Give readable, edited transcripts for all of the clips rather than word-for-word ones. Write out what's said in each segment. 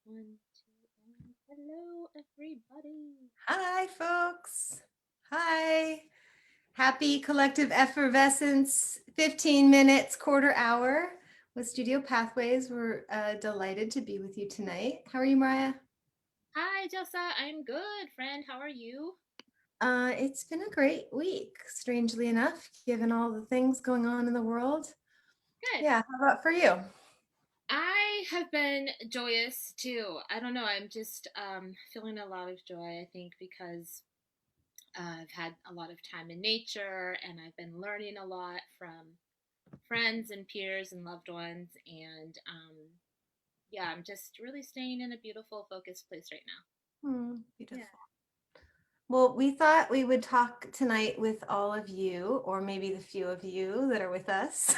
One, two, and hello, everybody. Hi, folks. Hi. Happy collective effervescence, 15 minutes, quarter hour with Studio Pathways. We're delighted to be with you tonight. How are you, Mariah? Hi, Jessa. I'm good, friend. How are you? It's been a great week, strangely enough, given all the things going on in the world. Good. Yeah, how about for you? I have been joyous too. I don't know. I'm just feeling a lot of joy, I think, because I've had a lot of time in nature and I've been learning a lot from friends and peers and loved ones. And yeah, I'm just really staying in a beautiful, focused place right now. Yeah. Beautiful. Well, we thought we would talk tonight with all of you, or maybe the few of you that are with us.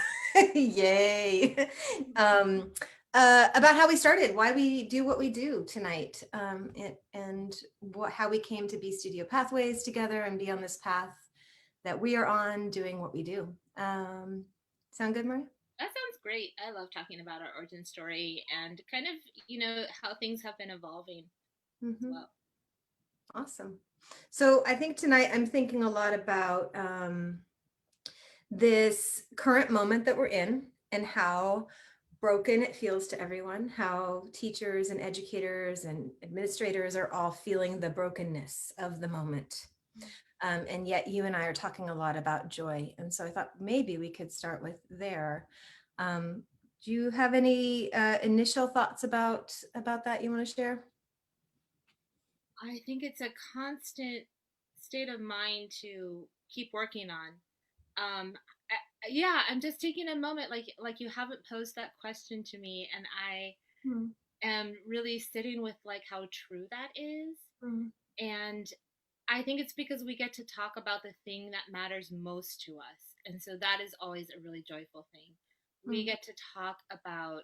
Yay. Um, about how we started, why we do what we do tonight, and how we came to be Studio Pathways together and be on this path that we are on doing what we do. Sound good, Marie? That sounds great. I love talking about our origin story and kind of, how things have been evolving as Hmm. well. Awesome. So I think tonight I'm thinking a lot about this current moment that we're in and how broken it feels to everyone, how teachers and educators and administrators are all feeling the brokenness of the moment. And yet you and I are talking a lot about joy. And so I thought maybe we could start with there. Um, do you have any initial thoughts about that you want to share? I think it's a constant state of mind to keep working on. Yeah, I'm just taking a moment, like you haven't posed that question to me, and I Hmm. am really sitting with like how true that is. Hmm. And I think it's because we get to talk about the thing that matters most to us. And so that is always a really joyful thing. We Hmm. get to talk about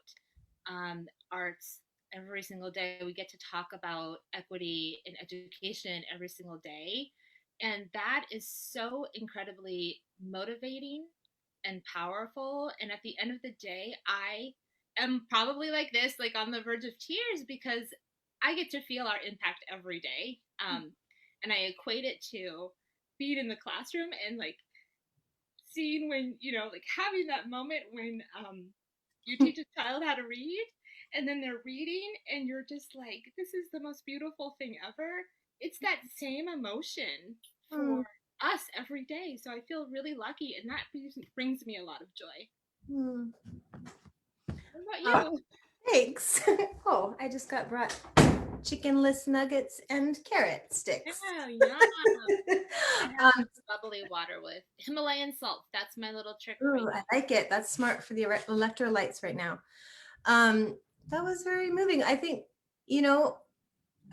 arts every single day. We get to talk about equity in education every single day. And that is so incredibly motivating and powerful. And at the end of the day, I am probably like this, like on the verge of tears because I get to feel our impact every day. And I equate it to being in the classroom and like seeing when, like having that moment when you teach a child how to read and then they're reading and you're just like, this is the most beautiful thing ever. It's that same emotion for Hmm. us every day. So I feel really lucky and that brings me a lot of joy. Hmm. What about Uh, you? Thanks. Oh, I just got brought chickenless nuggets and carrot sticks. Yeah, yum. I have um, some bubbly water with Himalayan salt. That's my little trick for you. Ooh, I like it. That's smart for the electrolytes right now. Um, that was very moving. I think, you know,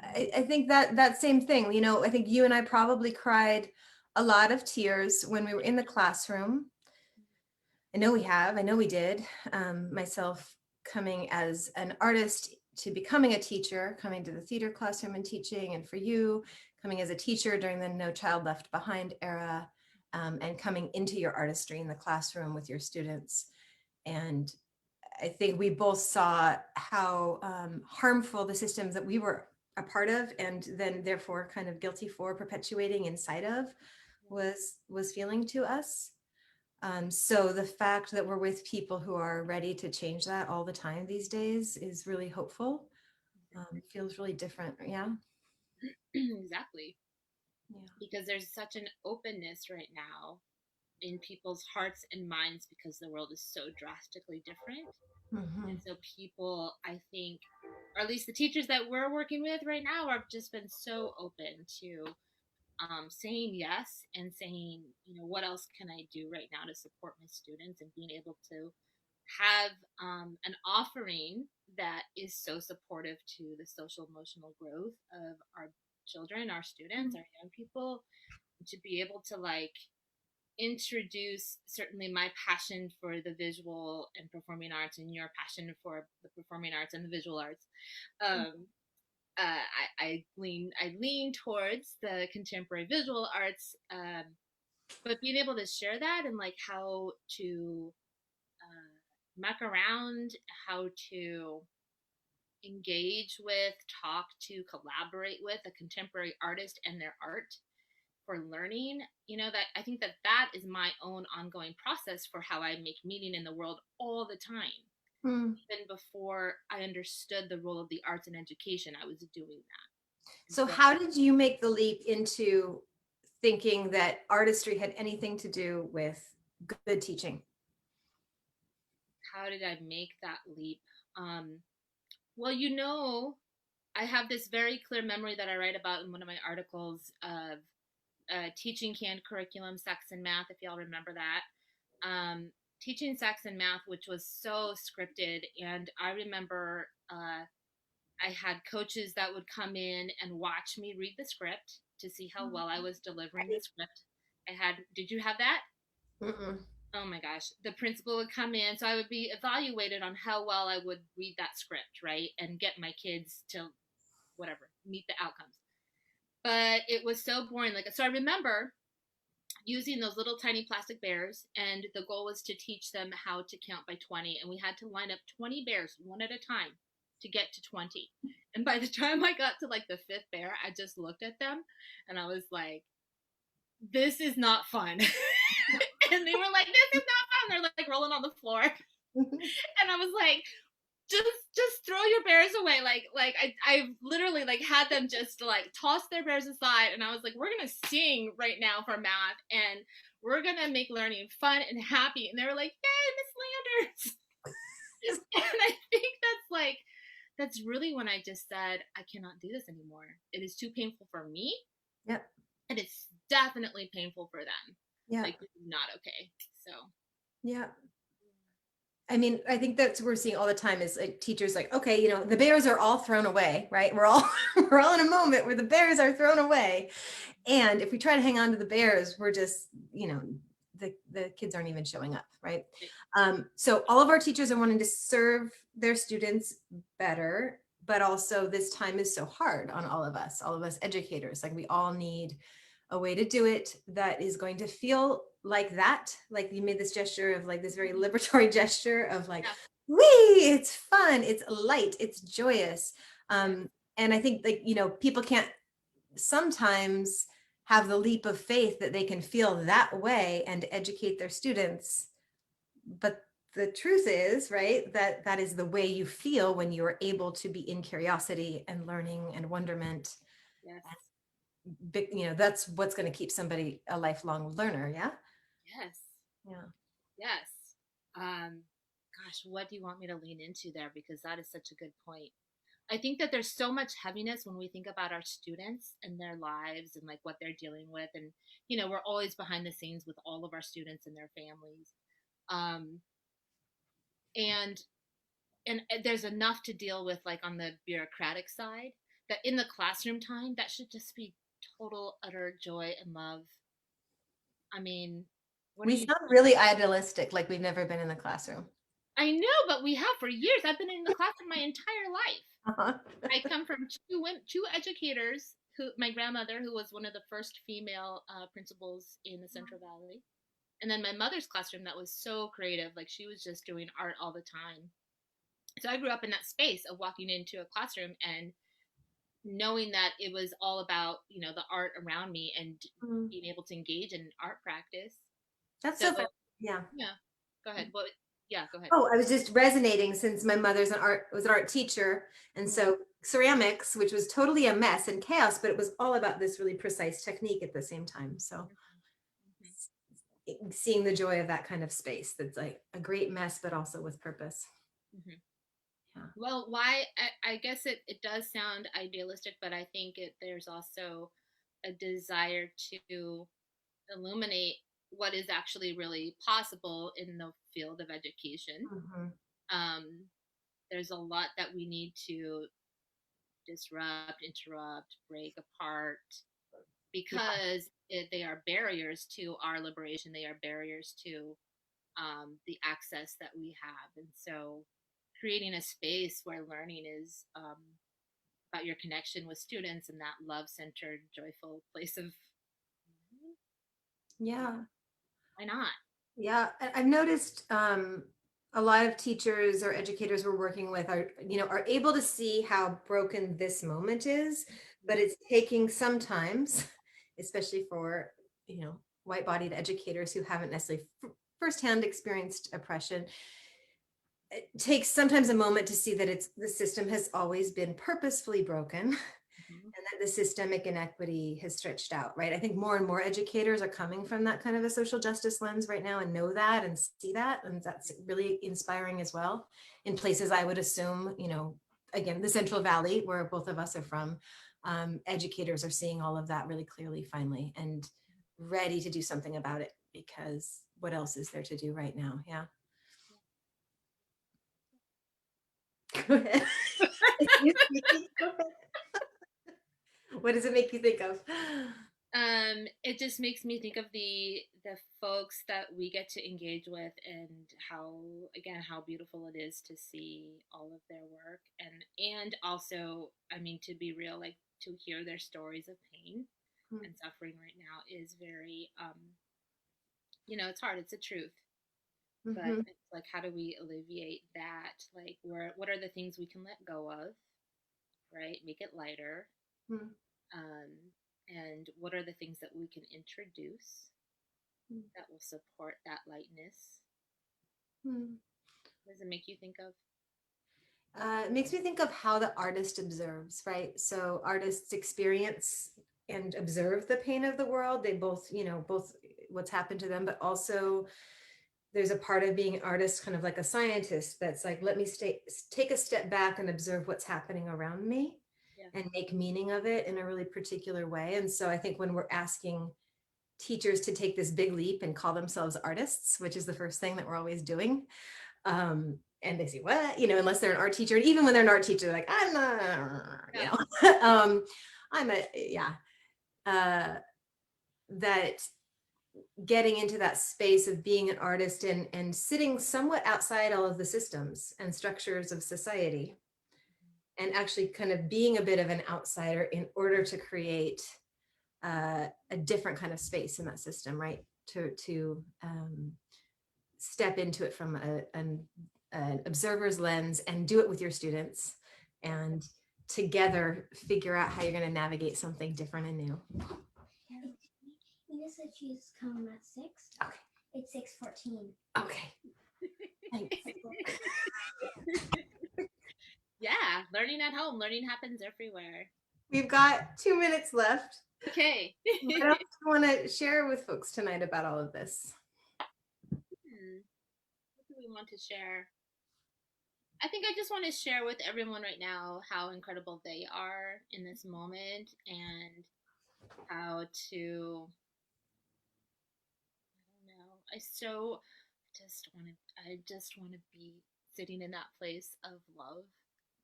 I think that same thing, I think you and I probably cried a lot of tears when we were in the classroom. I know we have, I know we did. Myself coming as an artist to becoming a teacher, coming to the theater classroom and teaching, and for you, coming as a teacher during the No Child Left Behind era, and coming into your artistry in the classroom with your students. And I think we both saw how harmful the systems that we were a part of, and then therefore kind of guilty for perpetuating inside of, was feeling to us. So the fact that we're with people who are ready to change that all the time these days is really hopeful. Feels really different. Yeah. Exactly. Yeah. Because there's such an openness right now in people's hearts and minds because the world is so drastically different. Hmm. And so people, I think, or at least the teachers that we're working with right now, have just been so open to saying yes and saying, what else can I do right now to support my students and being able to have an offering that is so supportive to the social emotional growth of our children, our students, our young people, to be able to like introduce certainly my passion for the visual and performing arts and your passion for the performing arts and the visual arts. Um, I lean towards the contemporary visual arts, but being able to share that and like how to muck around, how to engage with, talk to, collaborate with a contemporary artist and their art for learning, that I think that that is my own ongoing process for how I make meaning in the world all the time. Hmm. Even before I understood the role of the arts in education, I was doing that. And So so, how did you make the leap into thinking that artistry had anything to do with good teaching? how did I make that leap? Um, well, I have this very clear memory that I write about in one of my articles of teaching canned curriculum, sex and math, if y'all remember that. Teaching sex and math, which was so scripted. And I remember I had coaches that would come in and watch me read the script to see how well I was delivering the script. Did you have that? Mm-mm. Oh my gosh. The principal would come in. So I would be evaluated on how well I would read that script, right? And get my kids to whatever, meet the outcomes. But it was so boring. So I remember using those little tiny plastic bears, and the goal was to teach them how to count by 20. And we had to line up 20 bears one at a time to get to 20. And by the time I got to like the fifth bear, I just looked at them and I was like, this is not fun. And they were like, this is not fun. They're like rolling on the floor. And I was like, just throw your bears away. I literally like had them just like toss their bears aside, and I was like, we're gonna sing right now for math, and we're gonna make learning fun and happy. And they were like, yay, Miss Landers. And I think that's really when I just said, I cannot do this anymore. It is too painful for me, Yep. and it's definitely painful for them. Yeah. Like, not okay. So Yeah. I mean, I think that's what we're seeing all the time is like teachers like, okay, the bears are all thrown away, right? We're all we're all in a moment where the bears are thrown away. And if we try to hang on to the bears, we're just, the kids aren't even showing up, right? So all of our teachers are wanting to serve their students better, but also this time is so hard on all of us educators. Like we all need a way to do it that is going to feel like that. Like you made this gesture of like this very liberatory gesture of like, yeah, wee, it's fun, it's light, it's joyous. yeah, And I think like, people can't sometimes have the leap of faith that they can feel that way and educate their students. But the truth is, right, that that is the way you feel when you are able to be in curiosity and learning and wonderment. yes, That's what's going to keep somebody a lifelong learner. Yeah. yes. Yeah. Yes. Um, Gosh, what do you want me to lean into there? Because that is such a good point. I think that there's so much heaviness when we think about our students and their lives and like what they're dealing with. And, we're always behind the scenes with all of our students and their families. Um, and, and there's enough to deal with like on the bureaucratic side that in the classroom time, that should just be total, utter joy and love. I mean, what are We you sound doing? really idealistic, like we've never been in the classroom. I know, but we have for years. I've been in the classroom my entire life. Uh-huh. I come from two educators. Who my grandmother, who was one of the first female principals in the Central Valley, and then my mother's classroom that was so creative. Like she was just doing art all the time. So I grew up in that space of walking into a classroom and knowing that it was all about the art around me and Mm. being able to engage in art practice. That's So so fun. Yeah. yeah, go ahead. What? Yeah, go ahead. Oh, I was just resonating since my mother's was an art teacher. And Mm-hmm. so ceramics, which was totally a mess and chaos, but it was all about this really precise technique at the same time. So Mm-hmm. seeing the joy of that kind of space that's like a great mess, but also with purpose. Mm-hmm. Yeah. Well, why? I guess it does sound idealistic, but I think there's also a desire to illuminate what is actually really possible in the field of education. Mhm. Um, there's a lot that we need to disrupt, interrupt, break apart Yeah. because they are barriers to our liberation. They are barriers to the access that we have. And so creating a space where learning is about your connection with students and that love-centered, joyful place of Yeah. why not? Yeah. I've noticed a lot of teachers or educators we're working with are, are able to see how broken this moment is, but it's taking sometimes, especially for, white-bodied educators who haven't necessarily firsthand experienced oppression, it takes sometimes a moment to see that the system has always been purposefully broken, Mhm. and that the systemic inequity has stretched out, right? I think more and more educators are coming from that kind of a social justice lens right now and know that and see that. And that's really inspiring as well. In places I would assume, again, the Central Valley, where both of us are from, educators are seeing all of that really clearly finally and ready to do something about it, because what else is there to do right now? Yeah. Go ahead. Go ahead. What does it make you think of? It just makes me think of the folks that we get to engage with, and how, again, how beautiful it is to see all of their work, and also, I mean, to be real, like, to hear their stories of pain and suffering right now is very, it's hard, it's the truth, but Mm-hmm. it's like, how do we alleviate that? Like, what are the things we can let go of, right? Make it lighter. Um, and what are the things that we can introduce that will support that lightness? Mm-hmm. What does it make you think of? It makes me think of how the artist observes, right? So artists experience and observe the pain of the world. They both, both what's happened to them, but also there's a part of being an artist, kind of like a scientist, that's like, let me take a step back and observe what's happening around me Yeah. and make meaning of it in a really particular way. And so I think when we're asking teachers to take this big leap and call themselves artists, which is the first thing that we're always doing, and they say, what, unless they're an art teacher. And even when they're an art teacher, they're like, I'm not, Yeah. I'm yeah, uh, that getting into that space of being an artist and sitting somewhat outside all of the systems and structures of society, and actually kind of being a bit of an outsider in order to create a different kind of space in that system, right? To step into it from an observer's lens and do it with your students, and together figure out how you're going to navigate something different and new. Nina said she's coming at 6. Okay. It's 6:14. Okay. Thanks. Yeah, learning at home. Learning happens everywhere. We've got 2 minutes left. Okay. What else do you want to share with folks tonight about all of this? What do we want to share? I think I just want to share with everyone right now how incredible they are in this moment, and how to, I don't know. I just want to be sitting in that place of love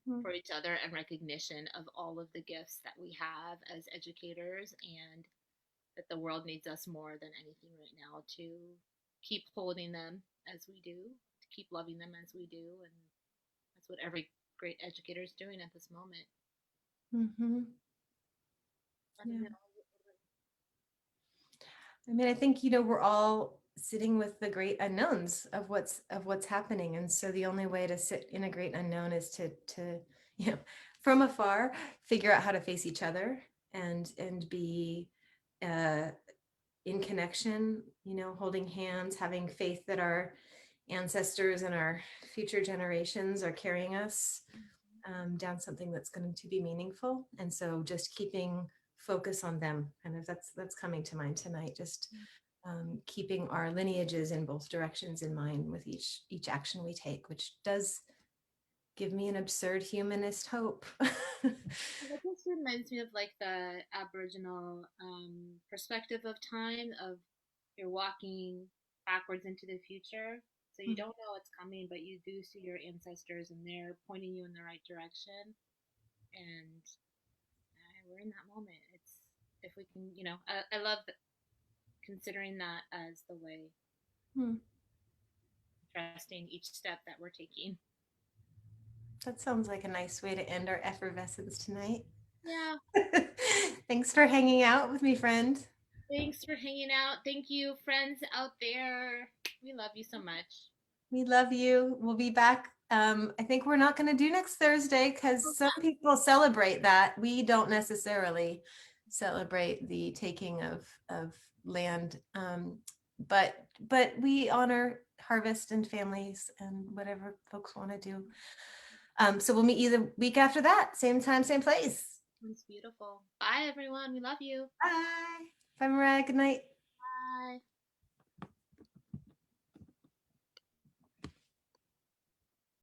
Hmm. for each other and recognition of all of the gifts that we have as educators, and that the world needs us more than anything right now to keep holding them as we do, to keep loving them as we do. And that's what every great educator is doing at this moment. Mm-hmm. I don't Yeah. know. I mean, I think, we're all sitting with the great unknowns of what's happening. And so the only way to sit in a great unknown is to, from afar, figure out how to face each other and be uh, in connection, holding hands, having faith that our ancestors and our future generations are carrying us down something that's going to be meaningful. And so just keeping focus on them, kind of, that's coming to mind tonight. Just keeping our lineages in both directions in mind with each action we take, which does give me an absurd humanist hope. That just reminds me of like the Aboriginal perspective of time, of you're walking backwards into the future. So you don't know what's coming, but you do see your ancestors and they're pointing you in the right direction. And we're in that moment. It's, if we can, I love considering that as the way, Hmm. trusting each step that we're taking. That sounds like a nice way to end our effervescence tonight. Yeah. Thanks for hanging out with me, friend. Thanks for hanging out. Thank you, friends out there. We love you so much. We love you. We'll be back. I think we're not going to do next Thursday because some people celebrate that. We don't necessarily celebrate the taking of land, but we honor harvest and families and whatever folks want to do. So we'll meet you the week after that, same time, same place. It's beautiful. Bye, everyone. We love you. Bye. Bye, Mariah. Good night.